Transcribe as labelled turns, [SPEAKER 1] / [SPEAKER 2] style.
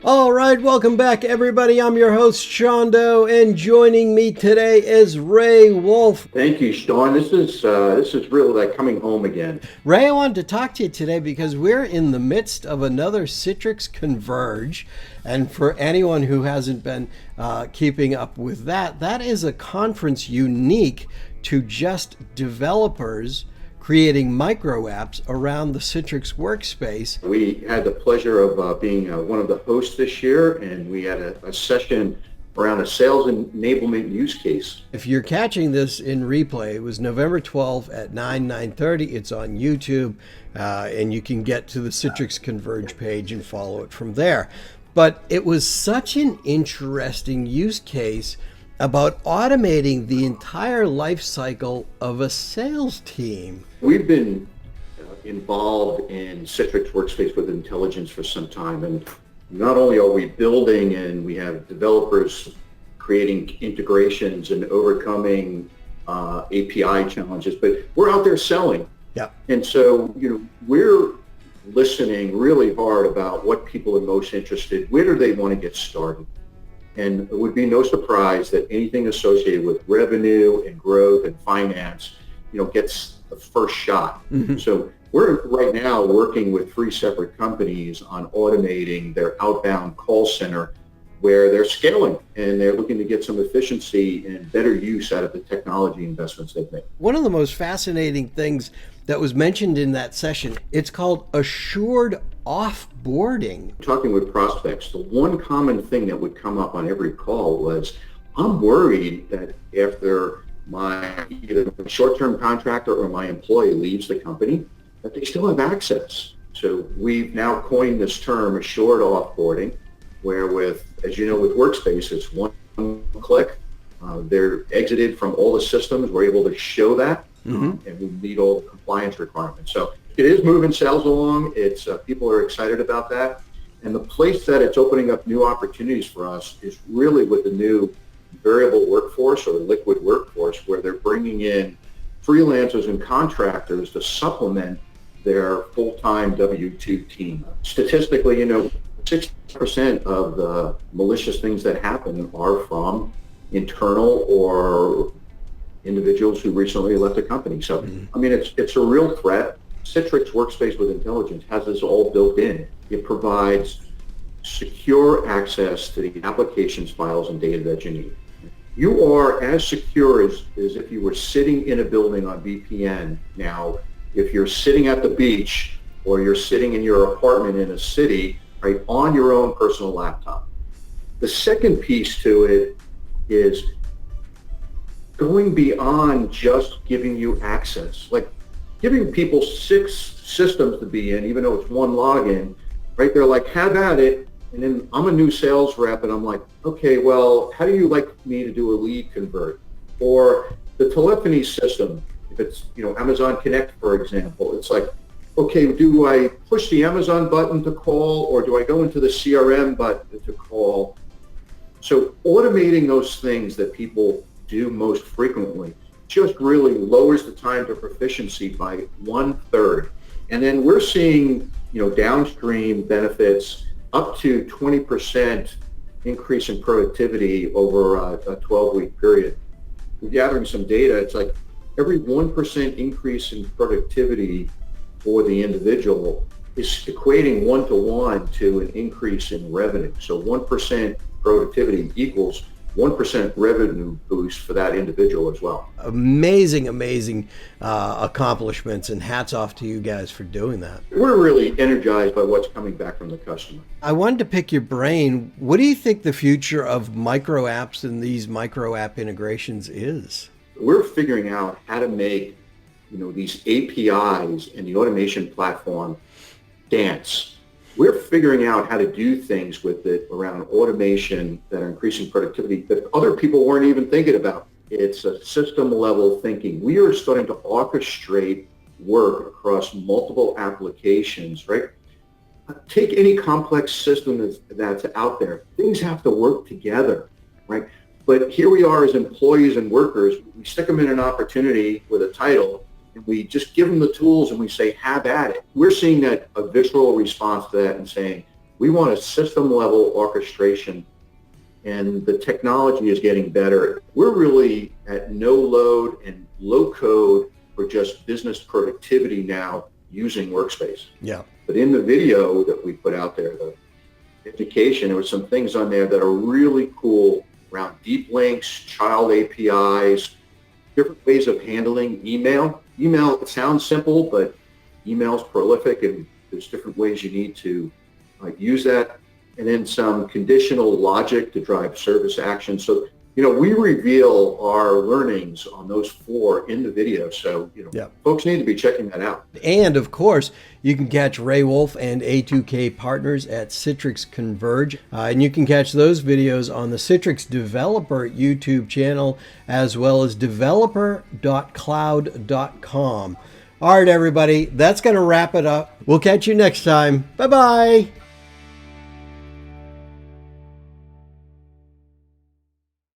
[SPEAKER 1] All right, welcome back, everybody. I'm your host, SeanDo, and joining me today is Ray Wolfe.
[SPEAKER 2] Thank you, Sean. This is really like coming home again.
[SPEAKER 1] Ray, I wanted to talk to you today because we're in the midst of another Citrix Converge, and for anyone who hasn't been keeping up with that, that is a conference unique to just developers creating micro apps around the Citrix Workspace.
[SPEAKER 2] We had the pleasure of being one of the hosts this year, and we had a session around a sales enablement use case.
[SPEAKER 1] If you're catching this in replay, it was November 12th at 9:30. It's on YouTube, and you can get to the Citrix Converge page and follow it from there. But it was such an interesting use case about automating the entire life cycle of a sales team.
[SPEAKER 2] We've been involved in Citrix Workspace with intelligence for some time, and not only are we building and we have developers creating integrations and overcoming API challenges, but we're out there selling.
[SPEAKER 1] Yeah.
[SPEAKER 2] And so, we're listening really hard about what people are most interested, where do they want to get started? And it would be no surprise that anything associated with revenue and growth and finance, gets the first shot. Mm-hmm. So we're right now working with 3 separate companies on automating their outbound call center where they're scaling and they're looking to get some efficiency and better use out of the technology investments they've made.
[SPEAKER 1] One of the most fascinating things that was mentioned in that session, it's called assured offboarding.
[SPEAKER 2] Talking with prospects, the one common thing that would come up on every call was, I'm worried that after either my short-term contractor or my employee leaves the company, that they still have access. So we've now coined this term assured offboarding, where as you know, with Workspace, it's one click. They're exited from all the systems. We're able to show that, and we meet all the compliance requirements. So it is moving sales along. It's people are excited about that. And the place that it's opening up new opportunities for us is really with the new variable workforce or liquid workforce, where they're bringing in freelancers and contractors to supplement their full-time W-2 team. Statistically, 60% of the malicious things that happen are from internal or individuals who recently left the company. So, it's a real threat. Citrix Workspace with Intelligence has this all built in. It provides secure access to the applications, files, and data that you need. You are as secure as if you were sitting in a building on VPN. Now, if you're sitting at the beach or you're sitting in your apartment in a city, right, on your own personal laptop. The second piece to it is going beyond just giving you access, like giving people 6 systems to be in, even though it's one login, right? They're like, have at it. And then I'm a new sales rep and I'm like, okay, well, how do you like me to do a lead convert? Or the telephony system, if it's, Amazon Connect, for example, it's like, okay, do I push the Amazon button to call or do I go into the CRM button to call? So automating those things that people do most frequently just really lowers the time to proficiency by 1/3. And then we're seeing, downstream benefits up to 20% increase in productivity over a 12-week period. We're gathering some data. It's like every 1% increase in productivity for the individual is equating 1-to-1 to an increase in revenue. So 1% productivity equals 1% revenue boost for that individual as well.
[SPEAKER 1] Amazing accomplishments, and hats off to you guys for doing that.
[SPEAKER 2] We're really energized by what's coming back from the customer.
[SPEAKER 1] I wanted to pick your brain. What do you think the future of micro apps and these micro app integrations is?
[SPEAKER 2] We're figuring out how to make these APIs and the automation platform dance. We're figuring out how to do things with it around automation that are increasing productivity that other people weren't even thinking about. It's a system level thinking. We are starting to orchestrate work across multiple applications, right? Take any complex system that's out there. Things have to work together, right? But here we are as employees and workers. We stick them in an opportunity with a title, and we just give them the tools and we say, have at it. We're seeing that a visceral response to that and saying, We want a system level orchestration, and the technology is getting better. We're really at no load and low code for just business productivity now using Workspace.
[SPEAKER 1] Yeah.
[SPEAKER 2] But in the video that we put out there, the education, there were some things on there that are really cool around deep links, child APIs, different ways of handling email. Email, it sounds simple, but email's prolific, and there's different ways you need to use that. And then some conditional logic to drive service action. So, we reveal our learnings on those 4 in the video. So, folks need to be checking that out.
[SPEAKER 1] And of course, you can catch Ray Wolfe and A2K Partners at Citrix Converge. And you can catch those videos on the Citrix Developer YouTube channel, as well as developer.cloud.com. All right, everybody, that's going to wrap it up. We'll catch you next time. Bye-bye.